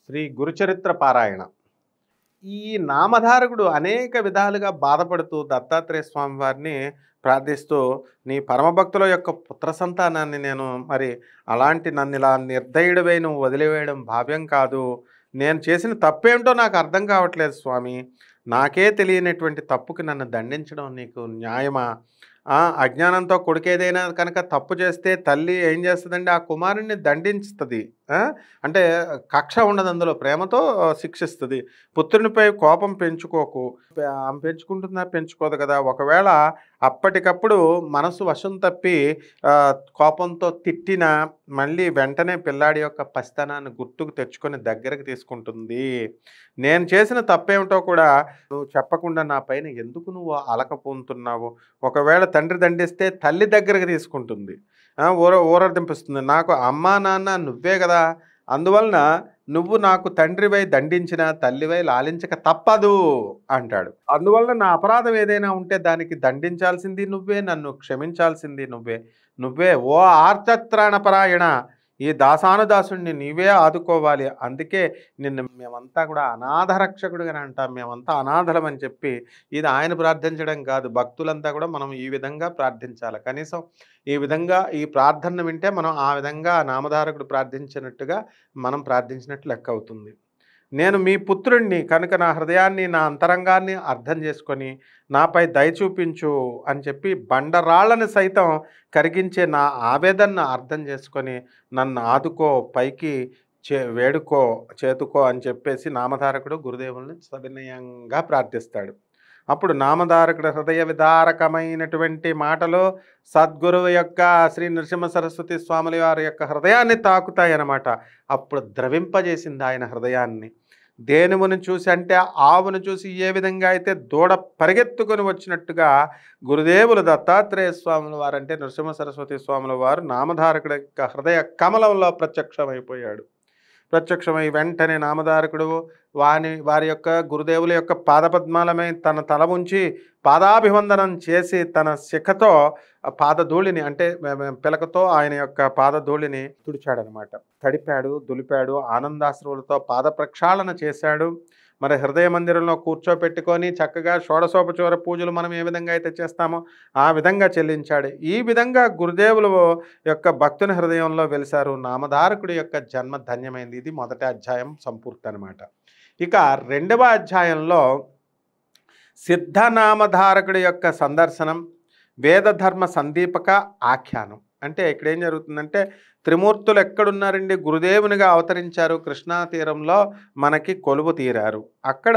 శ్రీ గురుచరిత్ర పారాయణ. ఈ నామధారకుడు అనేక విధాలుగా బాధపడుతూ దత్తాత్రేయ స్వామి వారిని ప్రార్థిస్తూ, నీ పరమభక్తుల యొక్క పుత్ర సంతానాన్ని నేను మరి అలాంటి నన్నిలా నిర్దయుడివై నువ్వు వదిలివేయడం భావ్యం కాదు. నేను చేసిన తప్పేంటో నాకు అర్థం కావట్లేదు స్వామి. నాకే తెలియనటువంటి తప్పుకి నన్ను దండించడం నీకు న్యాయమా? అజ్ఞానంతో కొడుకేదైనా కనుక తప్పు చేస్తే తల్లి ఏం చేస్తదండి? ఆ కుమారుడిని దండించుతది. ఆ! అంటే కక్ష ఉండదు అందులో. ప్రేమతో శిక్షిస్తది. పుత్రునిపై కోపం పెంచుకోకు. ఆమె పెంచుకుంటుందా? పెంచుకోదు కదా! ఒకవేళ అప్పటికప్పుడు మనసు వశం తప్పి కోపంతో తిట్టినా మళ్ళీ వెంటనే పిల్లాడి యొక్క పసితనాన్ని గుర్తుకు తెచ్చుకొని దగ్గరకు తీసుకుంటుంది. నేను చేసిన తప్పేమిటో కూడా నువ్వు చెప్పకుండా నా పైన ఎందుకు నువ్వు అలక పొందుతున్నావు? ఒకవేళ తండ్రి దండిస్తే తల్లి దగ్గరకు తీసుకుంటుంది. ఊరడింపిస్తుంది. నాకు అమ్మా, నాన్న నువ్వే గదా! అందువలన నువ్వు నాకు తండ్రివై దండించిన తల్లివై లాలించక తప్పదు అంటాడు. అందువలన నా అపరాధం ఏదైనా ఉంటే దానికి దండించాల్సింది నువ్వే, నన్ను క్షమించాల్సింది నువ్వే. నువ్వే ఓ ఆర్తత్రాణపరాయణ, ఈ దాసానుదాసుడిని నీవే ఆదుకోవాలి. అందుకే నిన్ను మేమంతా కూడా అనాథ రక్షకుడిగానే అంటాం. మేమంతా అనాథలమని చెప్పి ఇది ఆయన ప్రార్థించడం కాదు. భక్తులంతా కూడా మనం ఈ విధంగా ప్రార్థించాలి. కనీసం ఈ విధంగా ఈ ప్రార్థనను వింటే మనం ఆ విధంగా నామధారకుడు ప్రార్థించినట్టుగా మనం ప్రార్థించినట్లు లెక్క అవుతుంది. నేను మీ పుత్రుడిని కనుక నా హృదయాన్ని, నా అంతరంగాన్ని అర్థం చేసుకొని నాపై దయ చూపించు అని చెప్పి బండరాళ్ళని సైతం కరిగించే నా ఆవేదనను అర్థం చేసుకొని నన్ను ఆదుకో, పైకి వేడుకో, చేతుకో అని చెప్పేసి నామధారకుడు గురుదేవుల్ని సవినయంగా ప్రార్థిస్తాడు. అప్పుడు నామధారకుడు హృదయ విదారకమైనటువంటి మాటలు సద్గురువు యొక్క శ్రీ నృసింహ సరస్వతి స్వాముల వారి యొక్క హృదయాన్ని తాకుతాయన్నమాట. అప్పుడు ద్రవింపజేసింది ఆయన హృదయాన్ని. దేనిని చూసి అంటే ఆవును చూసి ఏ విధంగా అయితే దూడ పరిగెత్తుకొని వచ్చినట్టుగా గురుదేవులు దత్తాత్రేయ స్వాముల వారంటే నృసింహ సరస్వతి స్వాముల వారు నామధారకుడి యొక్క హృదయ కమలంలో ప్రత్యక్షమైపోయాడు. ప్రత్యక్షమై వెంటనే నామధారకుడు వారి యొక్క గురుదేవుల యొక్క పాదపద్మాలమై తన తల ఉంచి పాదాభివందనం చేసి తన శిఖతో పాదధూళిని అంటే పిలకతో ఆయన యొక్క పాదధూళిని తుడిచాడనమాట. తడిపాడు, దులిపాడు, ఆనందాశ్రువులతో పాద ప్రక్షాళన చేశాడు. మరి హృదయ మందిరంలో కూర్చోపెట్టుకొని చక్కగా షోడశోపచార పూజలు మనం ఏ విధంగా అయితే చేస్తామో ఆ విధంగా చెల్లించాడు. ఈ విధంగా గురుదేవులు యొక్క భక్తుని హృదయంలో వెలిశారు. నామధారకుడి యొక్క జన్మ ధన్యమైంది. ఇది మొదటి అధ్యాయం సంపూర్తి అనమాట. ఇక రెండవ అధ్యాయంలో సిద్ధనామధారకుడి యొక్క సందర్శనం, వేదధర్మ సందీపక ఆఖ్యానం. అంటే ఇక్కడ ఏం జరుగుతుందంటే త్రిమూర్తులు ఎక్కడున్నారండి? గురుదేవునిగా అవతరించారు, కృష్ణా తీరంలో మనకి కొలువు తీరారు. అక్కడ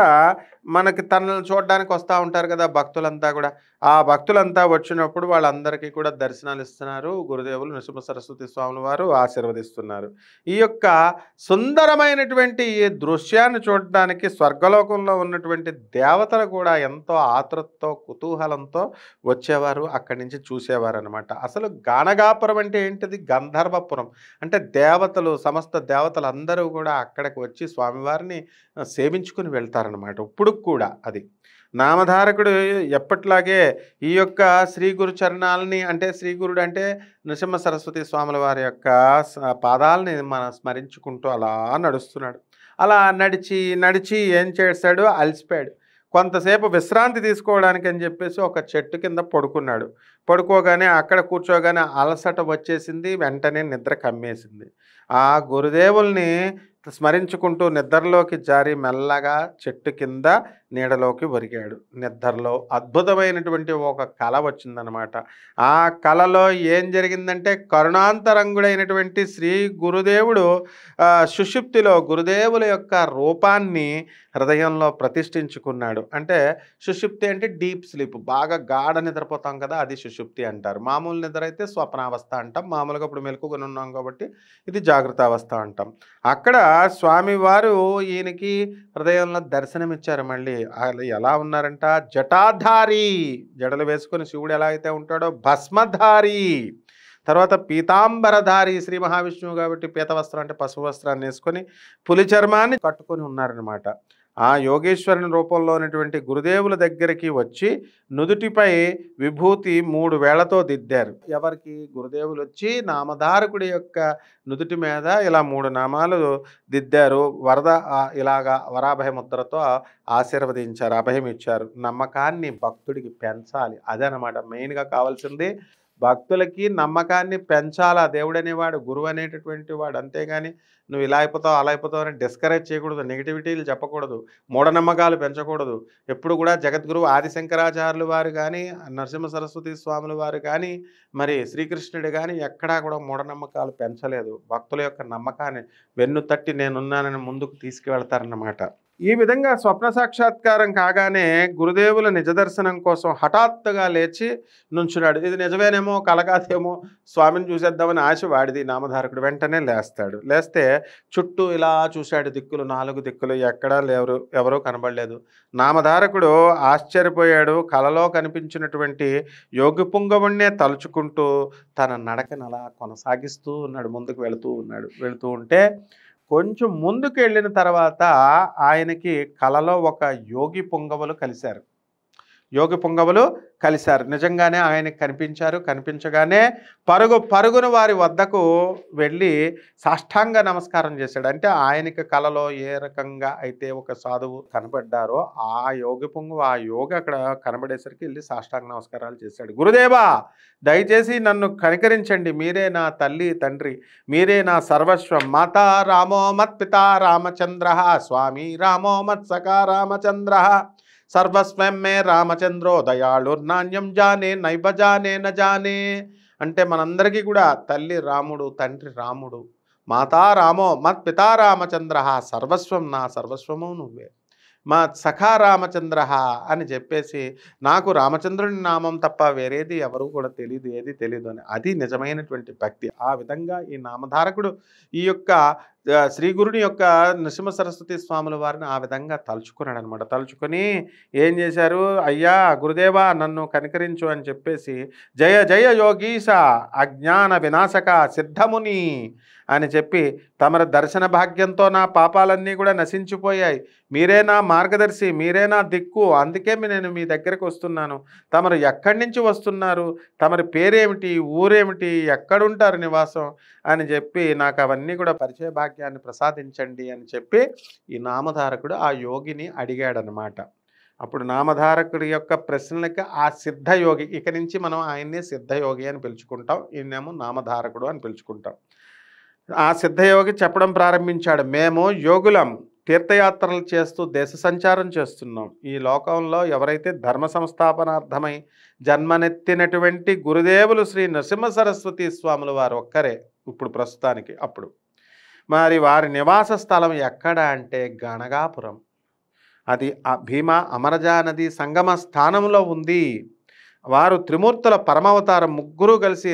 మనకి తనను చూడడానికి వస్తూ ఉంటారు కదా భక్తులంతా కూడా. ఆ భక్తులంతా వచ్చినప్పుడు వాళ్ళందరికీ కూడా దర్శనాలు ఇస్తున్నారు. గురుదేవులు నృసింహ సరస్వతి స్వాముల వారు ఆశీర్వదిస్తున్నారు. ఈ యొక్క సుందరమైనటువంటి ఈ దృశ్యాన్ని చూడడానికి స్వర్గలోకంలో ఉన్నటువంటి దేవతలు కూడా ఎంతో ఆతృతతో కుతూహలంతో వచ్చేవారు, అక్కడి నుంచి చూసేవారు అనమాట. అసలు గానగాపురం అంటే ఏంటిది? గంధర్వపురం. అంటే దేవతలు, సమస్త దేవతలు అందరూ కూడా అక్కడికి వచ్చి స్వామివారిని సేవించుకుని వెళ్తారనమాట. ఇప్పుడు కూడా అది నామధారకుడు ఎప్పట్లాగే ఈ యొక్క శ్రీ గురు చరణాలని అంటే శ్రీ గురుడు అంటే నృసింహ సరస్వతి స్వాముల వారి యొక్క పాదాలని మనం స్మరించుకుంటూ అలా నడుస్తున్నాడు. అలా నడిచి నడిచి ఏం చేశాడు? అలసిపోయాడు. కొంతసేపు విశ్రాంతి తీసుకోవడానికి అని చెప్పేసి ఒక చెట్టు కింద పడుకున్నాడు. పడుకోగానే అక్కడ కూర్చోగానే అలసట వచ్చేసింది. వెంటనే నిద్ర కమ్మేసింది. ఆ గురుదేవుల్ని స్మరించుకుంటూ నిద్రలోకి జారి మెల్లగా చెట్టు కింద నీడలోకి ఒరిగాడు. నిద్రలో అద్భుతమైనటువంటి ఒక కళ వచ్చిందనమాట. ఆ కళలో ఏం జరిగిందంటే కరుణాంతరంగుడైనటువంటి శ్రీ గురుదేవుడు సుషుప్తిలో గురుదేవుల యొక్క రూపాన్ని హృదయంలో ప్రతిష్ఠించుకున్నాడు. అంటే సుషుప్తి అంటే డీప్ స్లీప్, బాగా గాఢ నిద్రపోతాం కదా, అది సుషుప్తి అంటారు. మామూలు నిద్ర అయితే స్వప్నావస్థ అంటాం. మామూలుగా ఇప్పుడు మెలకుగా ఉన్నాం కాబట్టి ఇది జాగృత అవస్థ అంటాం. అక్కడ స్వామివారు ఈయనకి హృదయంలో దర్శనమిచ్చారు. మళ్ళీ వాళ్ళు ఎలా ఉన్నారంట? జటాధారి, జడలు వేసుకొని శివుడు ఎలా అయితే ఉంటాడో భస్మధారి, తర్వాత పీతాంబరధారి, శ్రీ మహావిష్ణువు కాబట్టి పీత వస్త్రం అంటే పసుపు వస్త్రాన్ని వేసుకొని పులి చర్మాన్ని కట్టుకొని ఉన్నారనమాట. ఆ యోగేశ్వరుని రూపంలో ఉన్నటువంటి గురుదేవుల దగ్గరికి వచ్చి నుదుటిపై విభూతి 3 వేళ్లతో దిద్దారు. ఎవరికి? గురుదేవులు వచ్చి నామధారకుడి యొక్క నుదుటి మీద ఇలా 3 నామాలు దిద్దారు. ఇలాగా వరాభయ ముద్రతో ఆశీర్వదించారు, అభయం ఇచ్చారు. నమ్మకాన్ని భక్తుడికి పెంచాలి. అదనమాట మెయిన్‌గా కావాల్సింది. భక్తులకి నమ్మకాన్ని పెంచాలా దేవుడనేవాడు, గురువు అనేటటువంటి వాడు. అంతేగాని నువ్వు ఇలా అయిపోతావు, అలా అయిపోతావు అని డిస్కరేజ్ చేయకూడదు, నెగిటివిటీలు చెప్పకూడదు, మూఢనమ్మకాలు పెంచకూడదు. ఎప్పుడు కూడా జగద్గురువు ఆదిశంకరాచార్యులు వారు కానీ, నరసింహ సరస్వతి స్వాములు వారు కానీ, మరి శ్రీకృష్ణుడు కానీ ఎక్కడా కూడా మూఢనమ్మకాలు పెంచలేదు. భక్తుల యొక్క నమ్మకాన్ని వెన్ను తట్టి నేనున్నానని ముందుకు తీసుకువెళ్తారన్నమాట. ఈ విధంగా స్వప్న సాక్షాత్కారం కాగానే గురుదేవుల నిజదర్శనం కోసం హఠాత్తుగా లేచి నుంచున్నాడు. ఇది నిజమేనేమో, కలకాదేమో, స్వామిని చూసేద్దామని ఆశ వాడిది. నామధారకుడు వెంటనే లేస్తాడు. లేస్తే చుట్టూ ఇలా చూశాడు, దిక్కులు 4 దిక్కులు ఎక్కడా ఎవరూ కనబడలేదు. నామధారకుడు ఆశ్చర్యపోయాడు. కలలో కనిపించినటువంటి యోగి పుంగవుణ్ణే తలుచుకుంటూ తన నడకను అలా కొనసాగిస్తూ ఉన్నాడు. ముందుకు వెళుతూ ఉంటే కొంచెం ముందుకు వెళ్ళిన తర్వాత ఆయనకి కలలో ఒక యోగి పుంగవులు కలిశారు. నిజంగానే ఆయనకు కనిపించారు. కనిపించగానే పరుగున వారి వద్దకు వెళ్ళి సాష్టాంగ నమస్కారం చేశాడు. అంటే ఆయనకి కలలో ఏ రకంగా అయితే ఒక సాధువు కనబడ్డారో ఆ యోగి పుంగవు, ఆ యోగి అక్కడ కనబడేసరికి వెళ్ళి సాష్టాంగ నమస్కారాలు చేశాడు. గురుదేవా, దయచేసి నన్ను కనికరించండి. మీరే నా తల్లి తండ్రి, మీరే నా సర్వస్వం. మాతా రామో మత్ పితా రామచంద్ర, స్వామి రామో మత్ సఖా రామచంద్ర, సర్వస్వం మే రామచంద్రో దయాళుర్నాణ్యం జానే నైబ జానే న జానే. అంటే మనందరికీ కూడా తల్లి రాముడు, తండ్రి రాముడు, మాతా రామో మత్ పితా రామచంద్ర, సర్వస్వం నా సర్వస్వము నువ్వే, మా సఖా రామచంద్ర అని చెప్పేసి నాకు రామచంద్రుని నామం తప్ప వేరేది ఎవరు కూడా తెలియదు, ఏది తెలియదు అని. అది నిజమైనటువంటి భక్తి. ఆ విధంగా ఈ నామధారకుడు ఈ యొక్క శ్రీగురుని యొక్క నృసింహ సరస్వతి స్వాముల వారిని ఆ విధంగా తలుచుకున్నాడు అనమాట. తలుచుకొని ఏం చేశారు? అయ్యా గురుదేవా, నన్ను కనికరించు అని చెప్పేసి జయ జయ యోగీశ అజ్ఞాన వినాశక సిద్ధముని అని చెప్పి, తమరి దర్శన భాగ్యంతో నా పాపాలన్నీ కూడా నశించిపోయాయి, మీరే నా మార్గదర్శి, మీరే నా దిక్కు, అందుకే నేను మీ దగ్గరకు వస్తున్నాను. తమరు ఎక్కడి నుంచి వస్తున్నారు, తమరి పేరేమిటి, ఊరేమిటి, ఎక్కడుంటారు నివాసం అని చెప్పి నాకు అవన్నీ కూడా పరిచయ భాగ్యాన్ని ప్రసాదించండి అని చెప్పి ఈ నామధారకుడు ఆ యోగిని అడిగాడనమాట. అప్పుడు నామధారకుడి యొక్క ప్రశ్నలకి ఆ సిద్ధయోగి, ఇక నుంచి మనం ఆయన్ని సిద్ధయోగి అని పిలుచుకుంటాం, ఈయనేమో నామధారకుడు అని పిలుచుకుంటాం. ఆ సిద్ధయోగి చెప్పడం ప్రారంభించాడు. మేము యోగులం, తీర్థయాత్రలు చేస్తూ దేశ సంచారం చేస్తున్నాం. ఈ లోకంలో ఎవరైతే ధర్మ సంస్థాపనార్థమై జన్మనెత్తినటువంటి గురుదేవులు శ్రీ నరసింహ సరస్వతి స్వాముల వారు ఒక్కరే ఇప్పుడు ప్రస్తుతానికి. అప్పుడు మరి వారి నివాస స్థలం ఎక్కడ అంటే గణగాపురం. అది భీమా అమరజా నది సంగమ స్థానంలో ఉంది. వారు త్రిమూర్తుల పరమావతారం, ముగ్గురు కలిసి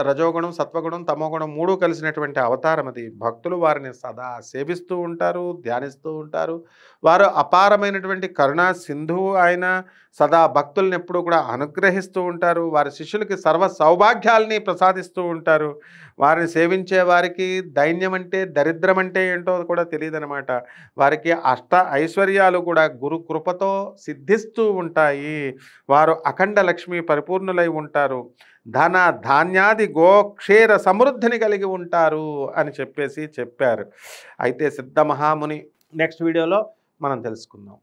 రజోగుణం, సత్వగుణం, తమోగుణం 3 కలిసినటువంటి అవతారం అది. భక్తులు వారిని సదా సేవిస్తూ ఉంటారు, ధ్యానిస్తూ ఉంటారు. వారు అపారమైనటువంటి కరుణా సింధువు ఆయన, సదా భక్తుల్ని ఎప్పుడూ కూడా అనుగ్రహిస్తూ ఉంటారు. వారి శిష్యులకి సర్వ సౌభాగ్యాల్ని ప్రసాదిస్తూ ఉంటారు. వారిని సేవించే వారికి దైన్యం అంటే, దరిద్రం అంటే ఏంటో కూడా తెలియదనమాట. వారికి అష్ట ఐశ్వర్యాలు కూడా గురు కృపతో సిద్ధిస్తూ ఉంటాయి. వారు అఖండ లక్ష్మి పరిపూర్ణులై ఉంటారు. ధన ధాన్యాది గోక్షేర సమృద్ధిని కలిగి ఉంటారు అని చెప్పారు. అయితే సిద్ధ మహాముని నెక్స్ట్ వీడియోలో మనం తెలుసుకుందాం.